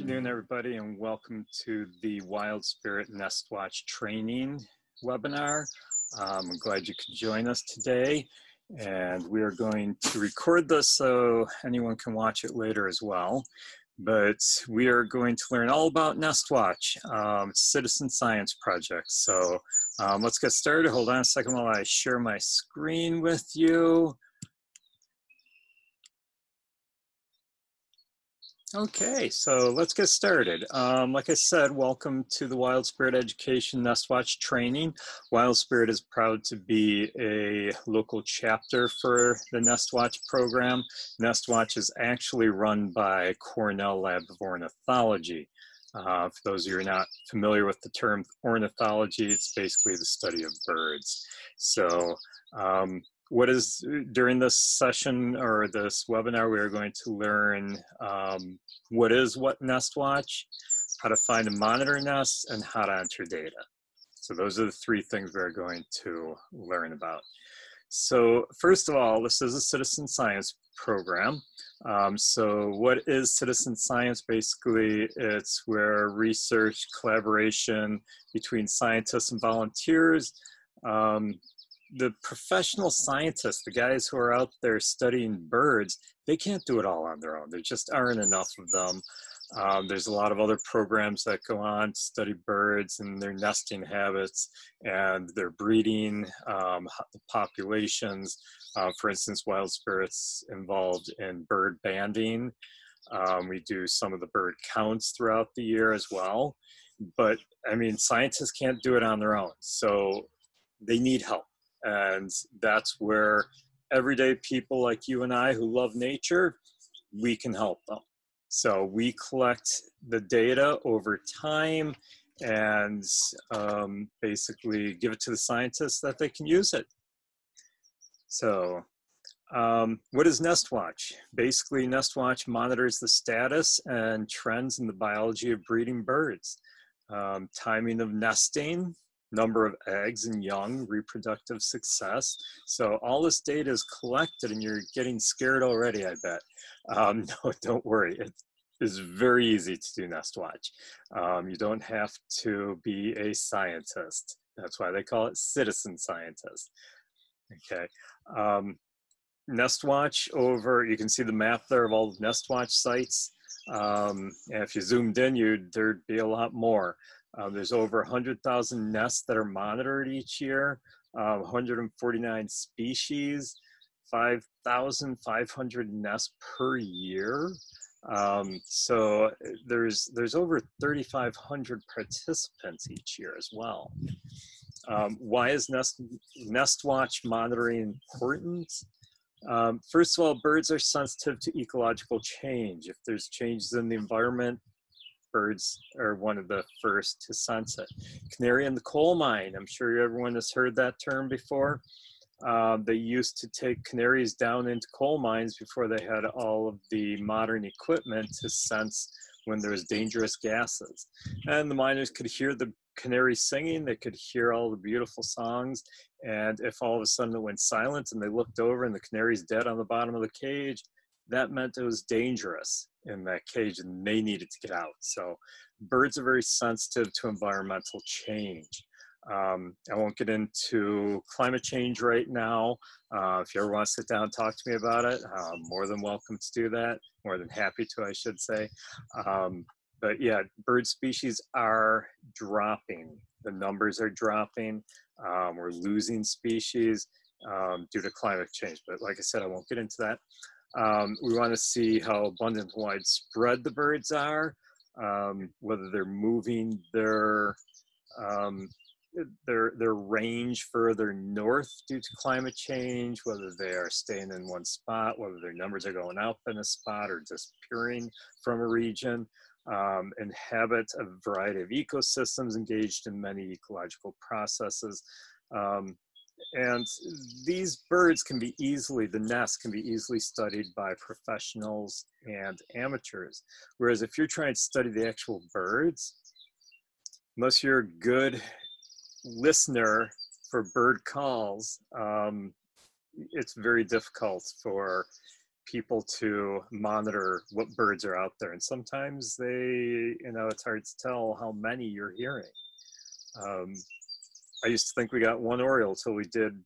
afternoon, everybody, and welcome to the Wild Spirit Nestwatch training webinar. I'm glad you could join us today, and we are going to record this so anyone can watch it later as well. But we are going to learn all about Nestwatch, citizen science project. So let's get started. Hold on a second while I share my screen with you. Okay, so let's get started. Like I said, welcome to the Wild Spirit Education Nestwatch training. Wild Spirit is proud to be a local chapter for the Nestwatch program. Nestwatch is actually run by Cornell Lab of Ornithology. For those of you who are not familiar with the term ornithology, it's basically the study of birds. So during this session or this webinar, we are going to learn what Nestwatch, how to find and monitor nests, and how to enter data. So those are the three things we're going to learn about. So first of all, this is a citizen science program. So what is citizen science? Basically, it's where research, collaboration between scientists and volunteers. The professional scientists, the guys who are out there studying birds, they can't do it all on their own. There just aren't enough of them. There's a lot of other programs that go on to study birds and their nesting habits and their breeding, the populations. For instance, Wild Spirit's involved in bird banding. We do some of the bird counts throughout the year as well. But I mean, scientists can't do it on their own. So they need help. And that's where everyday people like you and I who love nature, we can help them. So we collect the data over time and basically give it to the scientists that they can use it. So what is Nestwatch? Basically, Nestwatch monitors the status and trends in the biology of breeding birds, timing of nesting, number of eggs and young, reproductive success. So all this data is collected and you're getting scared already, I bet. No, don't worry. It is very easy to do Nestwatch. You don't have to be a scientist. That's why they call it citizen scientist. Okay. Nestwatch you can see the map there of all the Nestwatch sites. And if you zoomed in, there'd be a lot more. There's over 100,000 nests that are monitored each year, 149 species, 5,500 nests per year. So there's over 3,500 participants each year as well. Why is Nestwatch monitoring important? First of all, birds are sensitive to ecological change. If there's changes in the environment, birds are one of the first to sense it. Canary in the coal mine, I'm sure everyone has heard that term before. They used to take canaries down into coal mines before they had all of the modern equipment to sense when there was dangerous gases. And the miners could hear the canaries singing, they could hear all the beautiful songs, and if all of a sudden it went silent and they looked over and the canary's dead on the bottom of the cage, that meant it was dangerous in that cage and they needed to get out. So birds are very sensitive to environmental change. I won't get into climate change right now. If you ever want to sit down and talk to me about it, I'm more than welcome to do that. More than happy to, I should say. But yeah, bird species are dropping. The numbers are dropping. We're losing species due to climate change. But like I said, I won't get into that. We want to see how abundant and widespread the birds are, whether they're moving their range further north due to climate change, whether they are staying in one spot, whether their numbers are going up in a spot or disappearing from a region, inhabit a variety of ecosystems, engaged in many ecological processes. And these birds the nests can be easily studied by professionals and amateurs. Whereas if you're trying to study the actual birds, unless you're a good listener for bird calls, it's very difficult for people to monitor what birds are out there. And sometimes they, it's hard to tell how many you're hearing. I used to think we got one oriole till we did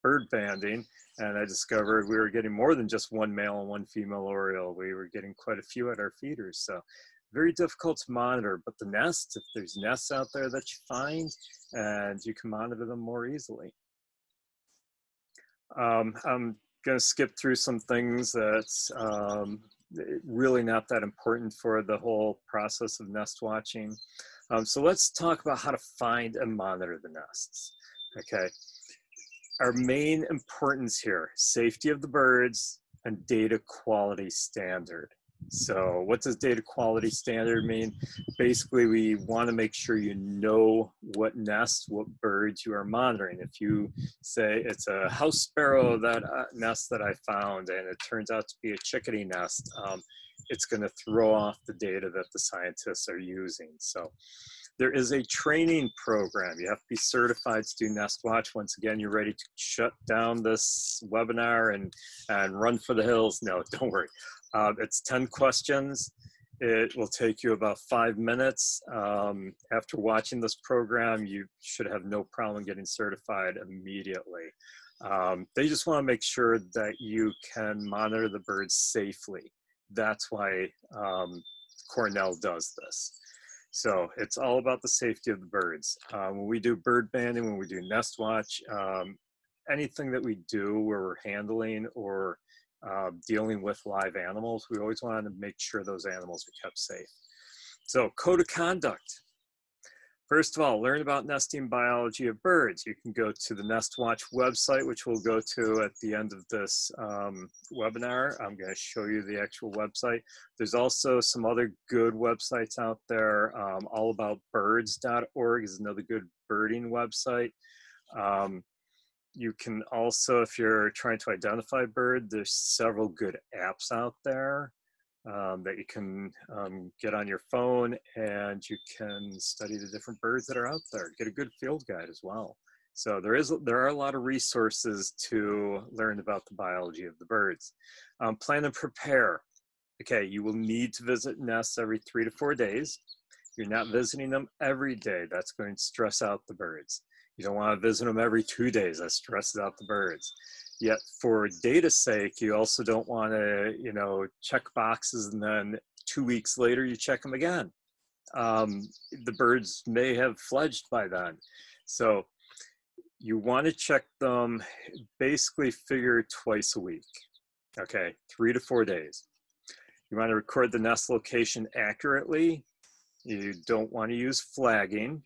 bird banding, and I discovered we were getting more than just one male and one female oriole. We were getting quite a few at our feeders. So very difficult to monitor, but the nests, if there's nests out there that you find, and you can monitor them more easily. I'm going to skip through some things that's really not that important for the whole process of nest watching. So let's talk about how to find and monitor the nests. Okay. Our main importance here, safety of the birds and data quality standard. So what does data quality standard mean? Basically, we want to make sure you know what nests, what birds you are monitoring. If you say it's a house sparrow that nest that I found and it turns out to be a chickadee nest, it's going to throw off the data that the scientists are using. So there is a training program. You have to be certified to do Nestwatch. Once again, you're ready to shut down this webinar and run for the hills. No, don't worry. It's 10 questions. It will take you about 5 minutes. After watching this program, you should have no problem getting certified immediately. They just want to make sure that you can monitor the birds safely. That's why Cornell does this. So it's all about the safety of the birds. When we do bird banding, when we do Nestwatch, anything that we do where we're handling or dealing with live animals, we always want to make sure those animals are kept safe. So code of conduct. First of all, learn about nesting biology of birds. You can go to the Nestwatch website, which we'll go to at the end of this webinar. I'm going to show you the actual website. There's also some other good websites out there. allaboutbirds.org is another good birding website. You can also, if you're trying to identify a bird, there's several good apps out there that you can get on your phone, and you can study the different birds that are out there. Get a good field guide as well. So there are a lot of resources to learn about the biology of the birds. Plan and prepare. Okay, you will need to visit nests every 3 to 4 days. You're not visiting them every day. That's going to stress out the birds. You don't want to visit them every 2 days. That stresses out the birds. Yet for data's sake, you also don't want to, check boxes and then 2 weeks later you check them again. The birds may have fledged by then. So you want to check them, basically figure twice a week. Okay, 3 to 4 days. You want to record the nest location accurately. You don't want to use flagging.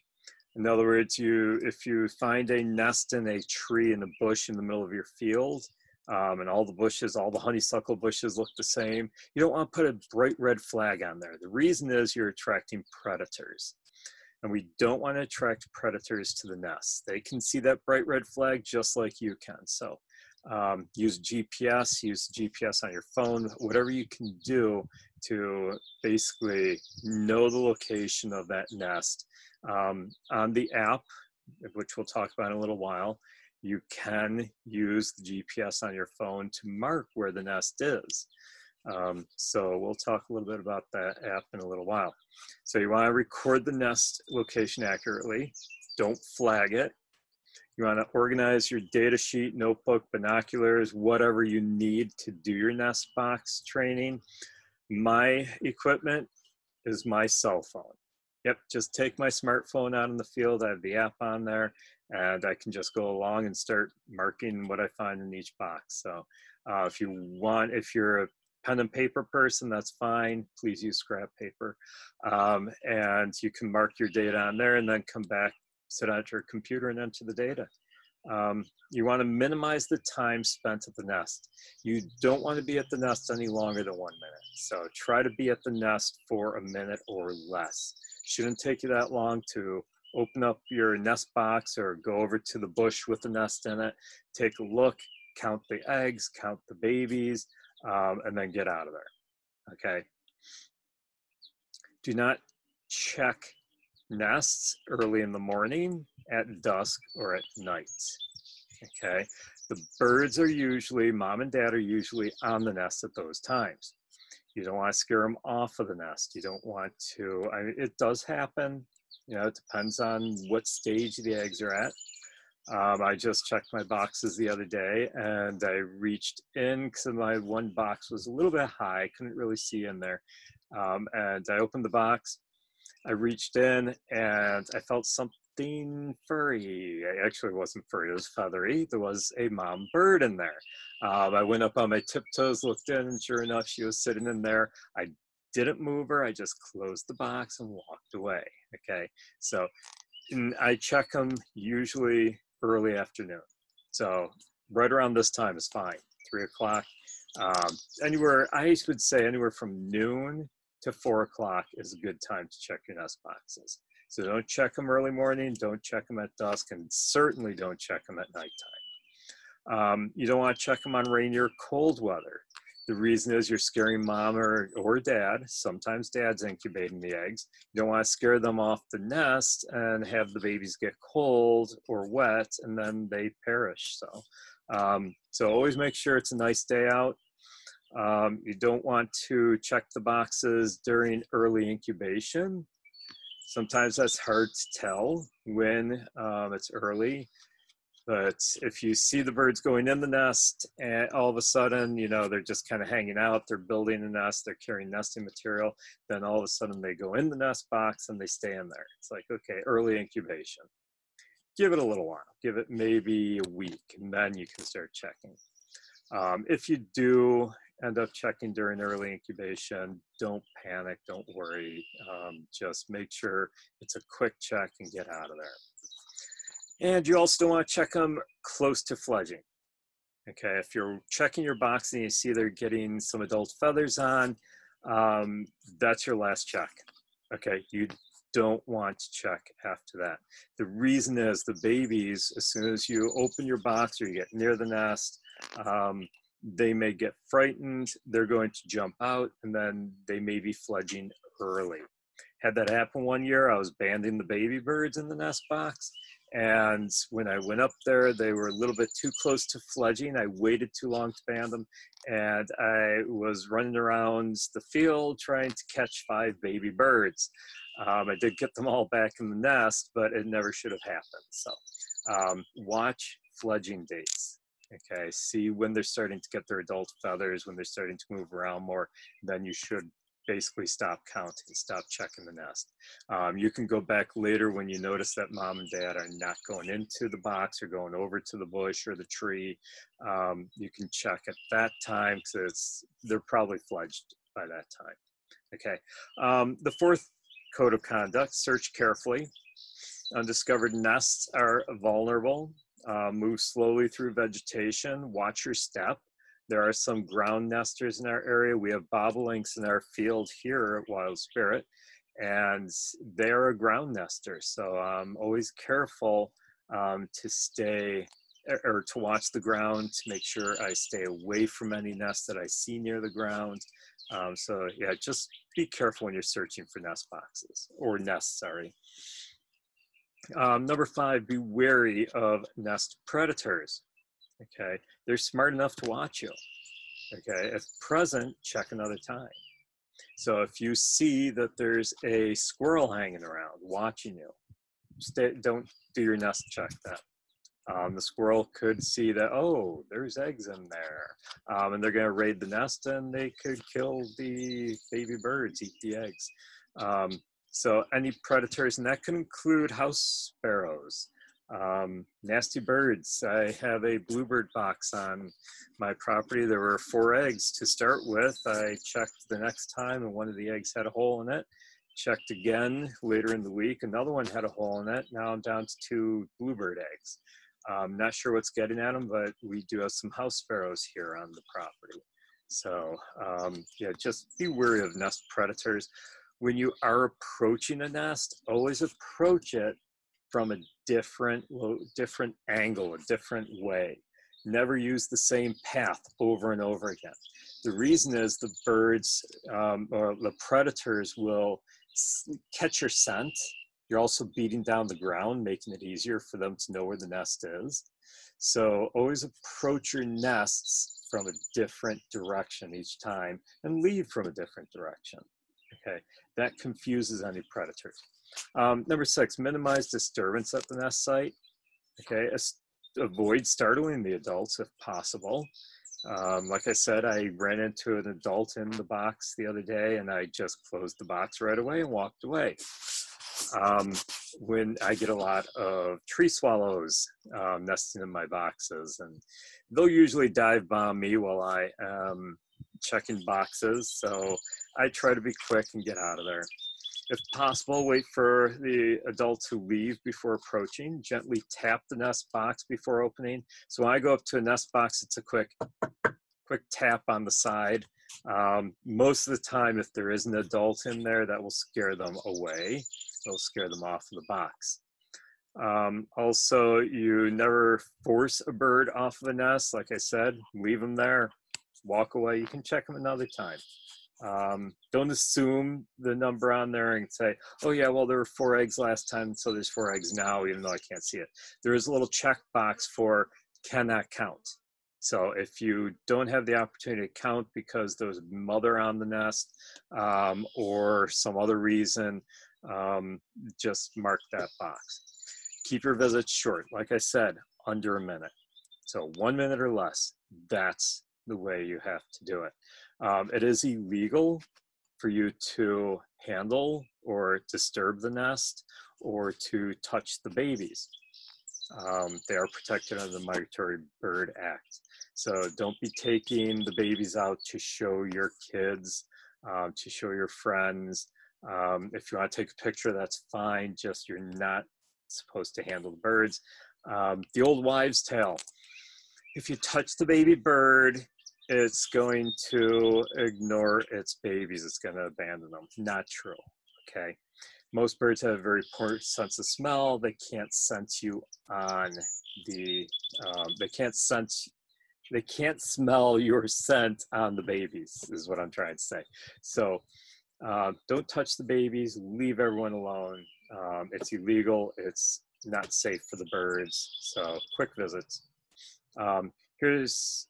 In other words, if you find a nest in a tree in a bush in the middle of your field, and all the bushes, all the honeysuckle bushes look the same, you don't want to put a bright red flag on there. The reason is you're attracting predators. And we don't want to attract predators to the nest. They can see that bright red flag just like you can. So use GPS on your phone, whatever you can do to basically know the location of that nest. On the app, which we'll talk about in a little while, you can use the GPS on your phone to mark where the nest is. So we'll talk a little bit about that app in a little while. So you want to record the nest location accurately. Don't flag it. You want to organize your data sheet, notebook, binoculars, whatever you need to do your nest box training. My equipment is my cell phone. Yep, just take my smartphone out in the field. I have the app on there, and I can just go along and start marking what I find in each box. So if you're a pen and paper person, that's fine. Please use scrap paper. And you can mark your data on there and then come back, sit at your computer and enter the data. You want to minimize the time spent at the nest. You don't want to be at the nest any longer than 1 minute. So try to be at the nest for a minute or less. Shouldn't take you that long to open up your nest box or go over to the bush with the nest in it, take a look, count the eggs, count the babies, and then get out of there, okay? Do not check nests early in the morning, at dusk, or at night. okay? The birds are usually, mom and dad are usually on the nest at those times. You don't want to scare them off of the nest. You don't want to, it does happen, you know, it depends on what stage the eggs are at. I just checked my boxes the other day and I reached in because my one box was a little bit high, couldn't really see in there. And I opened the box, I reached in and I felt something furry. Actually, it wasn't furry, it was feathery. There was a mom bird in there. I went up on my tiptoes, looked in, and sure enough, she was sitting in there. I didn't move her, I just closed the box and walked away. Okay, so I check them usually early afternoon. So right around this time is fine, 3 o'clock. Anywhere, I would say anywhere from noon to 4 o'clock is a good time to check your nest boxes. So don't check them early morning, don't check them at dusk, and certainly don't check them at nighttime. You don't want to check them on rainy or cold weather. The reason is you're scaring mom or dad. Sometimes dad's incubating the eggs. You don't want to scare them off the nest and have the babies get cold or wet and then they perish. So always make sure it's a nice day out. You don't want to check the boxes during early incubation. Sometimes that's hard to tell when it's early. But if you see the birds going in the nest and all of a sudden, you know, they're just kind of hanging out, they're building a nest, they're carrying nesting material, then all of a sudden they go in the nest box and they stay in there. It's like, okay, early incubation. Give it a little while, give it maybe a week, and then you can start checking. If you do end up checking during early incubation, don't panic, don't worry. Just make sure it's a quick check and get out of there. And you also want to check them close to fledging. Okay, if you're checking your box and you see they're getting some adult feathers on, that's your last check. Okay, you don't want to check after that. The reason is the babies, as soon as you open your box or you get near the nest, they may get frightened, they're going to jump out, and then they may be fledging early. Had that happen one year, I was banding the baby birds in the nest box. And when I went up there, they were a little bit too close to fledging. I waited too long to band them. And I was running around the field trying to catch 5 baby birds. I did get them all back in the nest, but it never should have happened. So watch fledging dates. Okay, see when they're starting to get their adult feathers, when they're starting to move around more, then you should basically stop counting, stop checking the nest. You can go back later when you notice that mom and dad are not going into the box or going over to the bush or the tree. You can check at that time because they're probably fledged by that time. Okay, the 4th code of conduct, search carefully. Undiscovered nests are vulnerable. Move slowly through vegetation, watch your step. There are some ground nesters in our area. We have bobolinks in our field here at Wild Spirit, and they're a ground nester. So I'm always careful to stay or to watch the ground to make sure I stay away from any nests that I see near the ground. So yeah, just be careful when you're searching for nest boxes or nests, sorry. Number 5, be wary of nest predators. Okay, they're smart enough to watch you. Okay, if present, check another time. So if you see that there's a squirrel hanging around watching you, don't do your nest check then. The squirrel could see that, oh, there's eggs in there, and they're going to raid the nest and they could kill the baby birds, eat the eggs. So any predators, and that could include house sparrows, nasty birds. I have a bluebird box on my property. There were 4 eggs to start with. I checked the next time and one of the eggs had a hole in it. Checked again later in the week, another one had a hole in it. Now I'm down to 2 bluebird eggs. Not sure what's getting at them, but we do have some house sparrows here on the property. So yeah, just be wary of nest predators. When you are approaching a nest, always approach it from a different angle, a different way. Never use the same path over and over again. The reason is the birds or the predators will catch your scent. You're also beating down the ground, making it easier for them to know where the nest is. So always approach your nests from a different direction each time and leave from a different direction. Okay, that confuses any predators. Number 6, minimize disturbance at the nest site. Okay, avoid startling the adults if possible. Like I said, I ran into an adult in the box the other day and I just closed the box right away and walked away. When I get a lot of tree swallows nesting in my boxes, and they'll usually dive bomb me while I am checking boxes, so I try to be quick and get out of there. If possible, wait for the adult to leave before approaching. Gently tap the nest box before opening. So when I go up to a nest box, it's a quick tap on the side. Most of the time, if there is an adult in there, that will scare them away. It'll scare them off of the box. Also, you never force a bird off of a nest. Like I said, leave them there, walk away. You can check them another time. Don't assume the number on there and say, oh yeah, well, there were 4 eggs last time, so there's 4 eggs now, even though I can't see it. There is a little checkbox for cannot count. So if you don't have the opportunity to count because there was a mother on the nest or some other reason, just mark that box. Keep your visits short. Like I said, under a minute. So 1 minute or less, that's the way you have to do it. It is illegal for you to handle or disturb the nest or to touch the babies. They are protected under the Migratory Bird Act. So don't be taking the babies out to show your kids, to show your friends. If you want to take a picture, that's fine, just you're not supposed to handle the birds. The old wives' tale, if you touch the baby bird, it's going to ignore its babies. It's going to abandon them. Not true, okay? Most birds have a very poor sense of smell. They can't sense you on the, they can't smell your scent on the babies, is what I'm trying to say. So don't touch the babies, leave everyone alone. It's illegal, it's not safe for the birds. So quick visits. Here's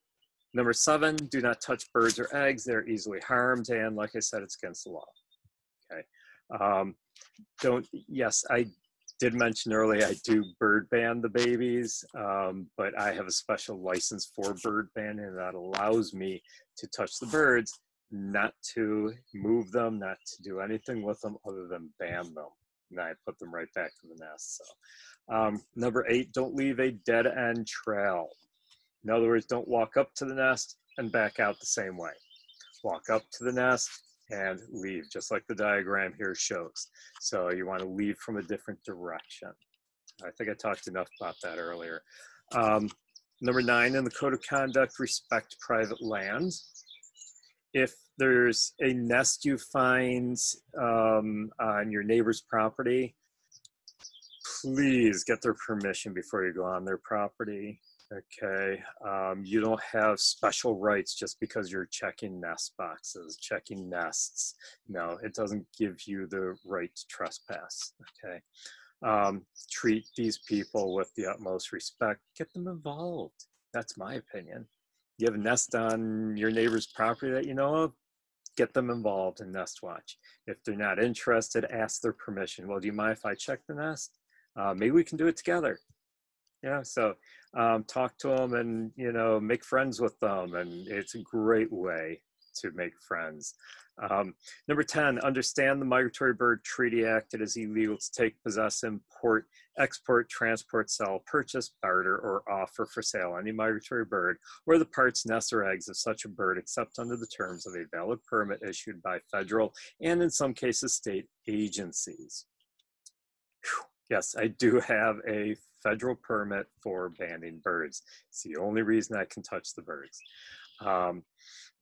number 7, do not touch birds or eggs. They're easily harmed. And like I said, it's against the law. Okay. Yes, I did mention earlier, I do bird ban the babies, but I have a special license for bird banning, and that allows me to touch the birds, not to move them, not to do anything with them other than ban them. And I put them right back to the nest. So, number 8, don't leave a dead end trail. In other words, don't walk up to the nest and back out the same way. Walk up to the nest and leave, just like the diagram here shows. So you want to leave from a different direction. I think I talked enough about that earlier. Number 9, in the Code of Conduct, respect private land. If there's a nest you find on your neighbor's property, please get their permission before you go on their property. Okay, you don't have special rights just because you're checking nest boxes, checking nests. No, it doesn't give you the right to trespass, okay? Treat these people with the utmost respect. Get them involved. That's my opinion. You have a nest on your neighbor's property that you know of, get them involved in Nestwatch. If they're not interested, ask their permission. Well, do you mind if I check the nest? Maybe we can do it together. Yeah, so talk to them and, you know, make friends with them. And it's a great way to make friends. Number 10, understand the Migratory Bird Treaty Act. It is illegal to take, possess, import, export, transport, sell, purchase, barter, or offer for sale any migratory bird or the parts, nests, or eggs of such a bird except under the terms of a valid permit issued by federal and in some cases state agencies. Whew. Yes, I do have a federal permit for banning birds. It's the only reason I can touch the birds.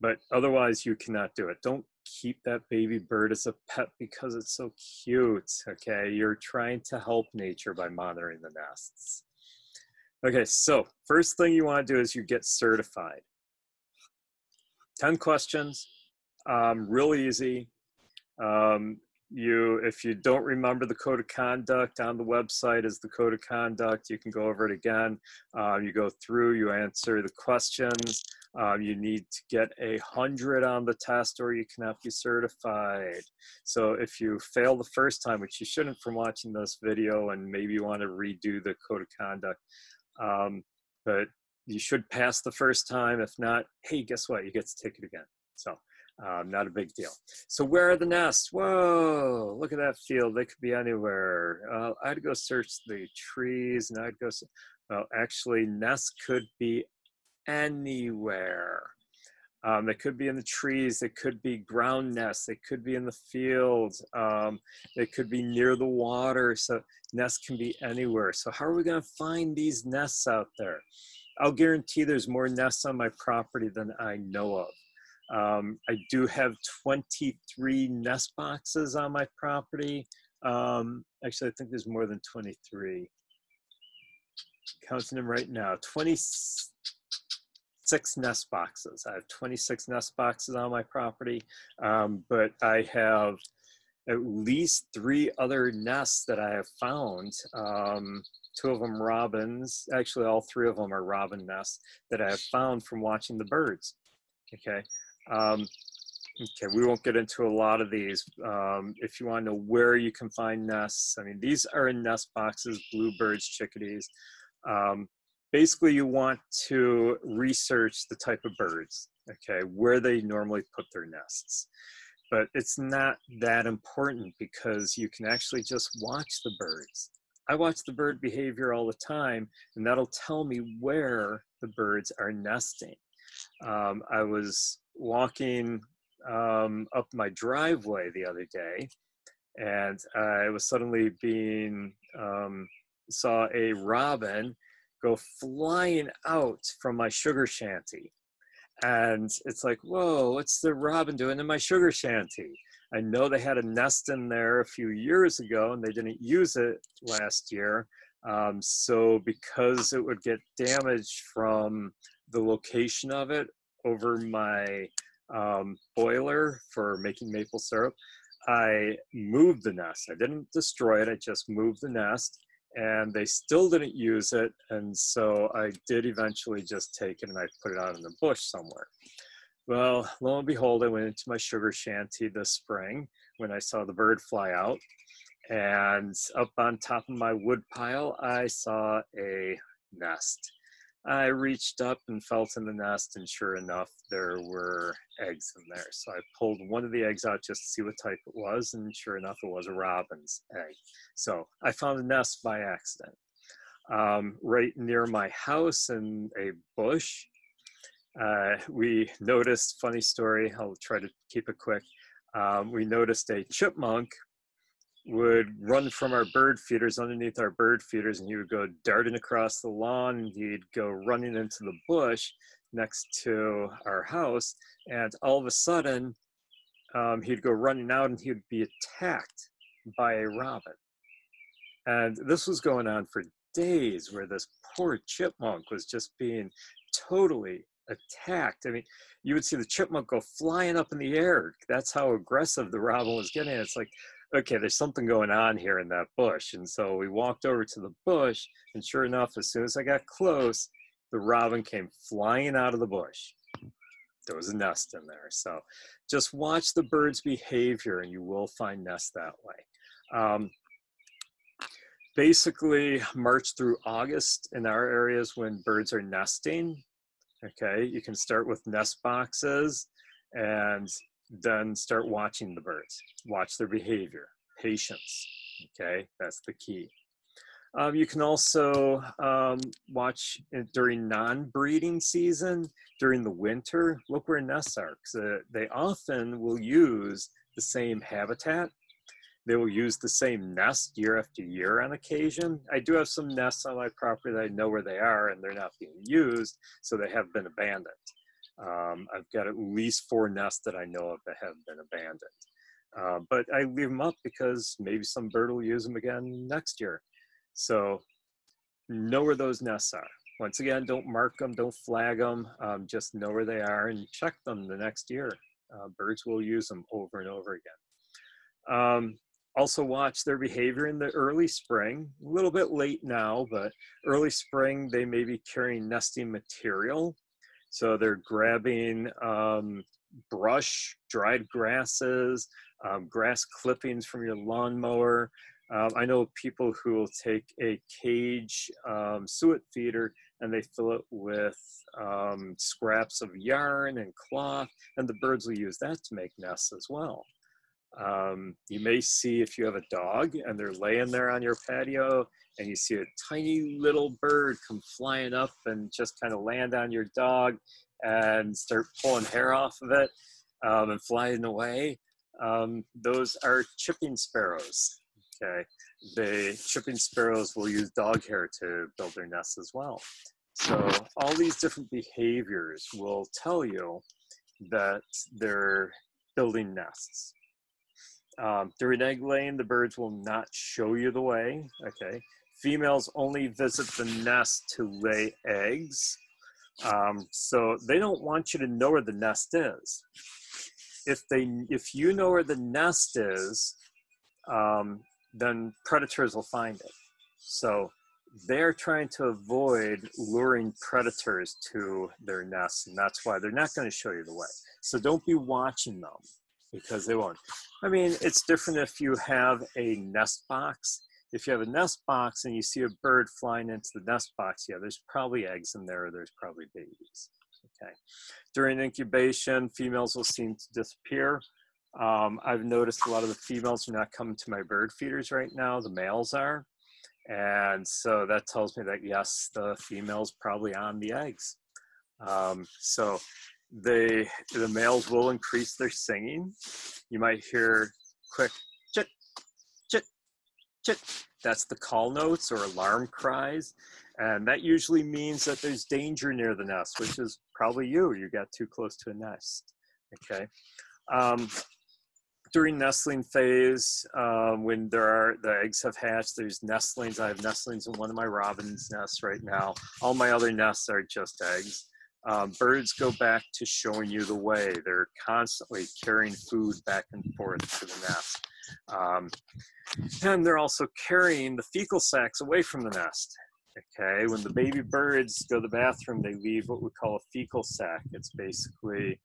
But otherwise, you cannot do it. Don't keep that baby bird as a pet because it's so cute, okay? You're trying to help nature by monitoring the nests. Okay, so first thing you want to do is you get certified. 10 questions, real easy. if you don't remember the code of conduct, on the website is the code of conduct. You can go over it again. You go through, you answer the questions. You need to get 100 on the test or you cannot be certified. So if you fail the first time, which you shouldn't from watching this video, and maybe you want to redo the code of conduct, but you should pass the first time. If not, hey, guess what? You get to take it again. So not a big deal. So where are the nests? Whoa, look at that field. They could be anywhere. I'd go search the trees, and I'd go, well, actually, nests could be anywhere. They could be in the trees. They could be ground nests. They could be in the fields. They could be near the water. So nests can be anywhere. So how are we going to find these nests out there? I'll guarantee there's more nests on my property than I know of. I do have 23 nest boxes on my property. Actually, I think there's more than 23. Counting them right now, 26 nest boxes. I have 26 nest boxes on my property, but I have at least 3 other nests that I have found. 2 of them robins. Actually, all 3 of them are robin nests that I have found from watching the birds. Okay. Okay, we won't get into a lot of these. If you want to know where you can find nests, I mean, these are in nest boxes, bluebirds, chickadees. Basically, you want to research the type of birds, okay, where they normally put their nests. But it's not that important because you can actually just watch the birds. I watch the bird behavior all the time, and that'll tell me where the birds are nesting. I was walking up my driveway the other day, and I was suddenly saw a robin go flying out from my sugar shanty. And it's like, whoa, what's the robin doing in my sugar shanty? I know they had a nest in there a few years ago and they didn't use it last year. So because it would get damaged from the location of it over my boiler for making maple syrup, I moved the nest. I didn't destroy it, I just moved the nest, and they still didn't use it. And so I did eventually just take it and I put it out in the bush somewhere. Well, lo and behold, I went into my sugar shanty this spring when I saw the bird fly out, and up on top of my wood pile, I saw a nest. I reached up and felt in the nest, and sure enough, there were eggs in there. So I pulled one of the eggs out just to see what type it was, and sure enough, it was a robin's egg. So I found a nest by accident. Right near my house in a bush, we noticed, funny story, I'll try to keep it quick. We noticed a chipmunk would run from our bird feeders, underneath our bird feeders, and he would go darting across the lawn, and he'd go running into the bush next to our house, and all of a sudden he'd go running out and he'd be attacked by a robin. And this was going on for days, where this poor chipmunk was just being totally attacked. I mean, you would see the chipmunk go flying up in the air. That's how aggressive the robin was getting. It's like, okay, there's something going on here in that bush. And so we walked over to the bush, and sure enough, as soon as I got close, the robin came flying out of the bush. There was a nest in there. So just watch the bird's behavior and you will find nests that way. Basically, March through August in our areas when birds are nesting. Okay, you can start with nest boxes and then start watching the birds. Watch their behavior, patience. Okay, that's the key. You can also watch during non-breeding season, during the winter. Look where nests are, because they often will use the same habitat. They will use the same nest year after year on occasion. I do have some nests on my property that I know where they are and they're not being used, so they have been abandoned. I've got at least 4 nests that I know of that have been abandoned. But I leave them up because maybe some bird will use them again next year. So know where those nests are. Once again, don't mark them, don't flag them, just know where they are and check them the next year. Birds will use them over and over again. Also watch their behavior in the early spring, a little bit late now, but early spring, they may be carrying nesting material. So they're grabbing brush, dried grasses, grass clippings from your lawnmower. I know people who will take a cage suet feeder and they fill it with scraps of yarn and cloth, and the birds will use that to make nests as well. You may see if you have a dog and they're laying there on your patio and you see a tiny little bird come flying up and just kind of land on your dog and start pulling hair off of it and flying away. Those are chipping sparrows. Okay, the chipping sparrows will use dog hair to build their nests as well. So all these different behaviors will tell you that they're building nests. During egg laying, the birds will not show you the way. Okay, females only visit the nest to lay eggs. So they don't want you to know where the nest is. If you know where the nest is, then predators will find it. So they're trying to avoid luring predators to their nests, and that's why they're not going to show you the way. So don't be watching them, because they won't. I mean, it's different if you have a nest box. If you have a nest box and you see a bird flying into the nest box, yeah, there's probably eggs in there, or there's probably babies. Okay. During incubation, females will seem to disappear. I've noticed a lot of the females are not coming to my bird feeders right now. The males are. And so that tells me that, yes, the female's probably on the eggs. So the males will increase their singing. You might hear quick chit, chit, chit. That's the call notes or alarm cries. And that usually means that there's danger near the nest, which is probably you. You got too close to a nest. Okay. During nestling phase, when the eggs have hatched, there's nestlings. I have nestlings in one of my robin's nests right now. All my other nests are just eggs. Birds go back to showing you the way. They're constantly carrying food back and forth to the nest. And they're also carrying the fecal sacs away from the nest. Okay, when the baby birds go to the bathroom, they leave what we call a fecal sac. It's basically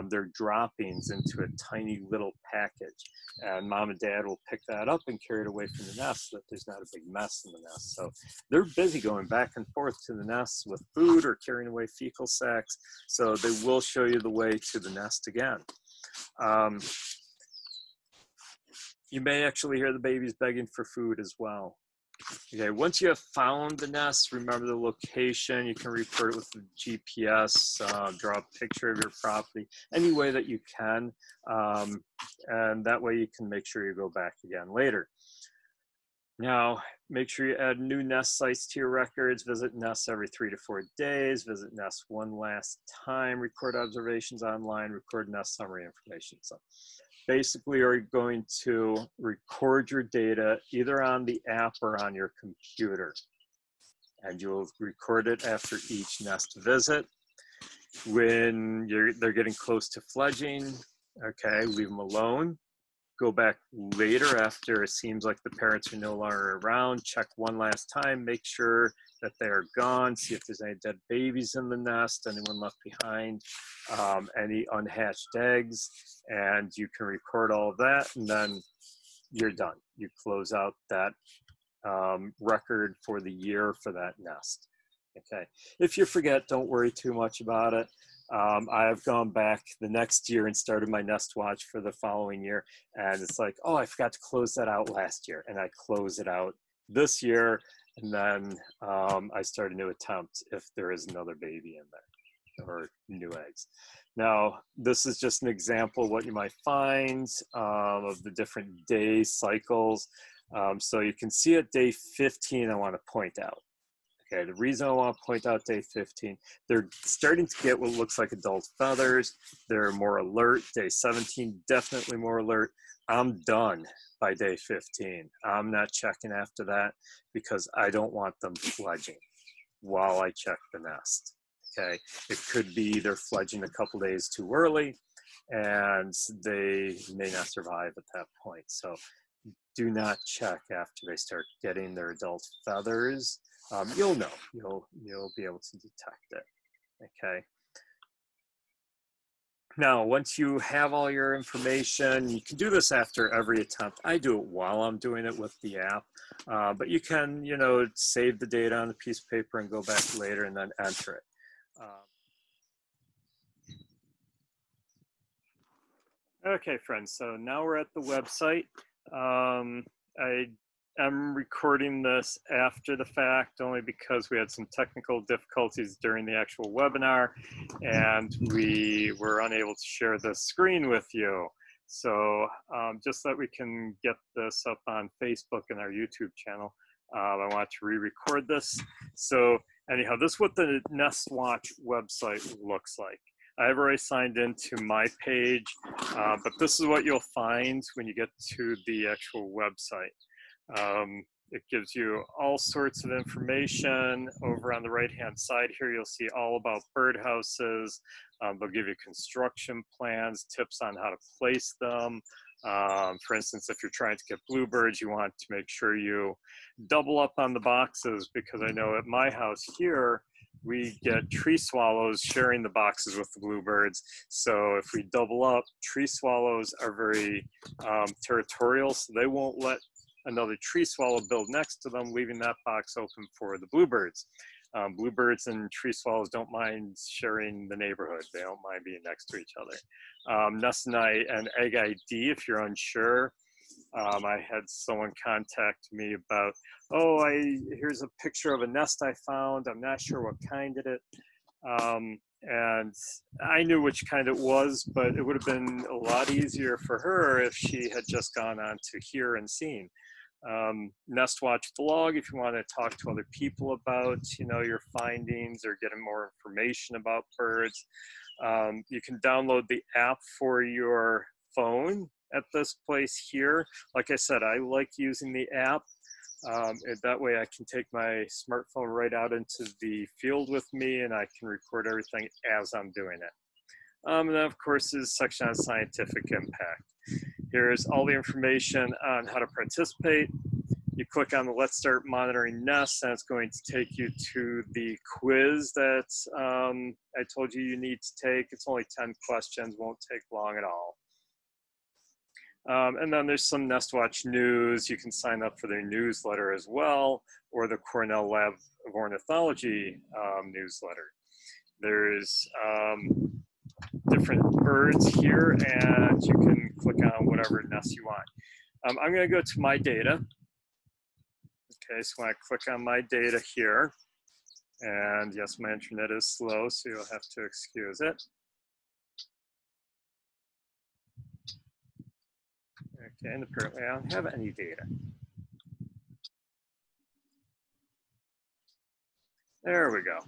their droppings into a tiny little package. And mom and dad will pick that up and carry it away from the nest so that there's not a big mess in the nest. So they're busy going back and forth to the nest with food or carrying away fecal sacs. So they will show you the way to the nest again. You may actually hear the babies begging for food as well. Okay, once you have found the nest, remember the location. You can refer it with the GPS, draw a picture of your property, any way that you can. And that way you can make sure you go back again later. Now, make sure you add new nest sites to your records. Visit nests every 3 to 4 days. Visit nests one last time. Record observations online. Record nest summary information. So basically, you're going to record your data either on the app or on your computer. And you'll record it after each nest visit. When they're getting close to fledging, okay, leave them alone. Go back later after it seems like the parents are no longer around. Check one last time, make sure that they are gone, see if there's any dead babies in the nest, anyone left behind, any unhatched eggs, and you can record all of that, and then you're done. You close out that record for the year for that nest. Okay. If you forget, don't worry too much about it. I have gone back the next year and started my Nestwatch for the following year. And it's like, oh, I forgot to close that out last year. And I close it out this year. And then I start a new attempt if there is another baby in there or new eggs. Now, this is just an example of what you might find of the different day cycles. So you can see at day 15, I want to point out. Okay, the reason I want to point out day 15, they're starting to get what looks like adult feathers. They're more alert. Day 17, definitely more alert. I'm done by day 15. I'm not checking after that because I don't want them fledging while I check the nest. Okay, it could be they're fledging a couple days too early. and they may not survive at that point. So do not check after they start getting their adult feathers. You'll know, you'll be able to detect it, okay? Now, once you have all your information, you can do this after every attempt. I do it while I'm doing it with the app, but you can, save the data on a piece of paper and go back later and then enter it. Okay, friends, so now we're at the website. I am recording this after the fact only because we had some technical difficulties during the actual webinar and we were unable to share the screen with you. So just so that we can get this up on Facebook and our YouTube channel, I want to re-record this. So anyhow, this is what the Nestwatch website looks like. I've already signed into my page, but this is what you'll find when you get to the actual website. It gives you all sorts of information. Over on the right-hand side here, you'll see all about birdhouses. They'll give you construction plans, tips on how to place them. For instance, if you're trying to get bluebirds, you want to make sure you double up on the boxes, because I know at my house here, we get tree swallows sharing the boxes with the bluebirds. So if we double up, tree swallows are very territorial, so they won't let another tree swallow build next to them, leaving that box open for the bluebirds. Bluebirds and tree swallows don't mind sharing the neighborhood. They don't mind being next to each other. Nest and egg ID, if you're unsure. I had someone contact me about, here's a picture of a nest I found. I'm not sure what kind it is. And I knew which kind it was, but it would have been a lot easier for her if she had just gone on to Here and Seen. Nestwatch blog, if you want to talk to other people about, your findings or getting more information about birds. You can download the app for your phone at this place here. Like I said, I like using the app. That way I can take my smartphone right out into the field with me and I can record everything as I'm doing it. And then of course is section on scientific impact. Here's all the information on how to participate. You click on the Let's Start Monitoring Nests and it's going to take you to the quiz that I told you need to take. It's only 10 questions, won't take long at all. And then there's some Nestwatch news. You can sign up for their newsletter as well, or the Cornell Lab of Ornithology newsletter. There's different birds here, and you can click on whatever nest you want. I'm going to go to my data. Okay, so when I click on my data here, and yes, my internet is slow, so you'll have to excuse it. Okay, and apparently I don't have any data. There we go.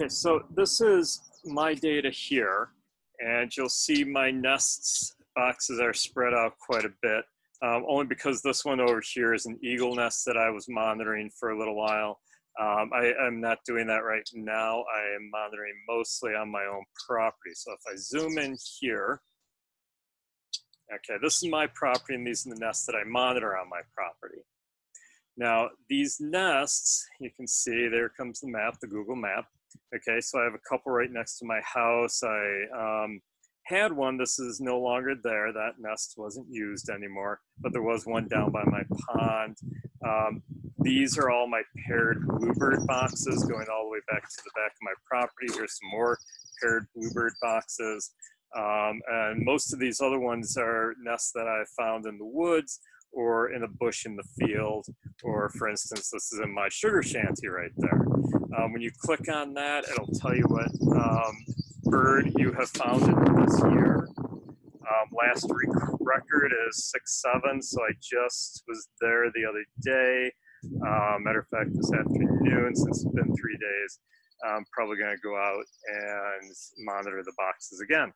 Okay, so this is my data here, and you'll see my nests boxes are spread out quite a bit, only because this one over here is an eagle nest that I was monitoring for a little while. I'm not doing that right now. I am monitoring mostly on my own property. So if I zoom in here, okay, this is my property and these are the nests that I monitor on my property. Now, these nests, you can see, there comes the map, the Google map. Okay, so I have a couple right next to my house. I had one, this is no longer there. That nest wasn't used anymore, but there was one down by my pond. These are all my paired bluebird boxes going all the way back to the back of my property. Here's some more paired bluebird boxes. And most of these other ones are nests that I found in the woods or in a bush in the field, or for instance, this is in my sugar shanty right there. When you click on that, it'll tell you what bird you have found in this year. Last record is 6/7, so I just was there the other day. Matter of fact, this afternoon, since it's been 3 days, I'm probably going to go out and monitor the boxes again.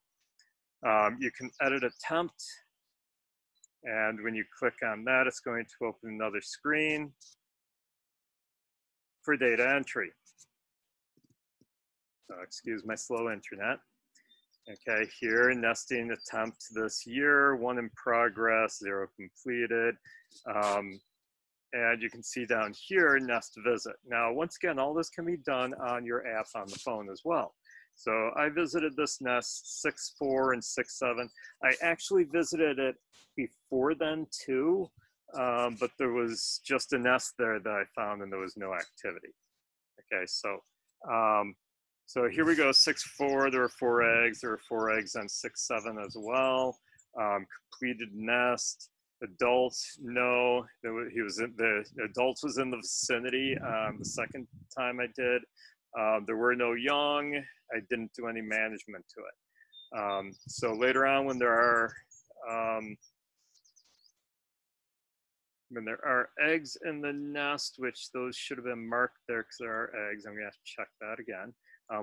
You can edit a tempt, and when you click on that, it's going to open another screen for data entry. So excuse my slow internet. Okay, here, nesting attempt this year, 1 in progress, 0 completed. And you can see down here, nest visit. Now, once again, all this can be done on your app on the phone as well. So I visited this nest 6.4 and 6.7. I actually visited it before then too, but there was just a nest there that I found and there was no activity. Okay, so so here we go, 6.4, there were 4 eggs. There were 4 eggs on 6.7 as well. Completed nest. Adults, no, he was in the adults was in the vicinity the second time I did. There were no young. I didn't do any management to it. So later on, when there are eggs in the nest, which those should have been marked there because there are eggs, I'm gonna have to check that again.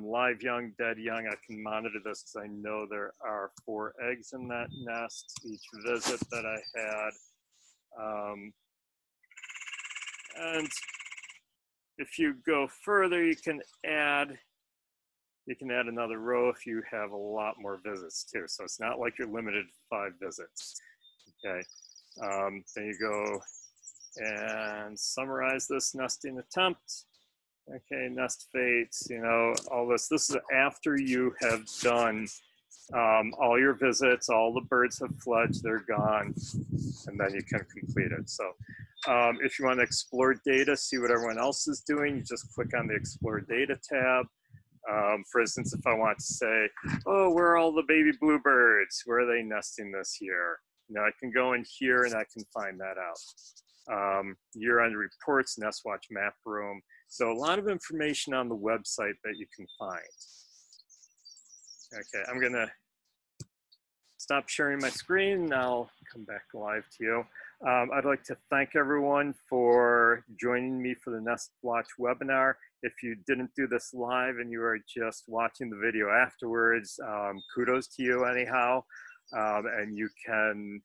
Live young, dead young, I can monitor this because I know there are 4 eggs in that nest each visit that I had. And if you go further, you can add another row if you have a lot more visits too. So it's not like you're limited to 5 visits. Okay, then you go and summarize this nesting attempt. Okay, nest fates, you know, all this. This is after you have done all your visits, all the birds have fledged, they're gone, and then you can complete it. So if you want to explore data, see what everyone else is doing, you just click on the Explore Data tab. For instance, if I want to say, oh, where are all the baby bluebirds? Where are they nesting this year? You know, I can go in here and I can find that out. Year-end reports, Nestwatch map room. So a lot of information on the website that you can find. Okay, I'm gonna stop sharing my screen. I'll come back live to you. I'd like to thank everyone for joining me for the Nestwatch webinar. If you didn't do this live and you are just watching the video afterwards, kudos to you anyhow. And you can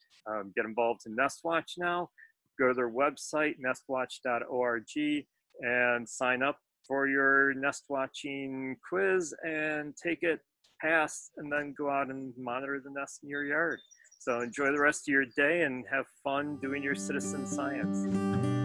get involved in Nestwatch now. Go to their website, nestwatch.org, and sign up for your nest watching quiz and take it, pass, and then go out and monitor the nest in your yard. So enjoy the rest of your day and have fun doing your citizen science.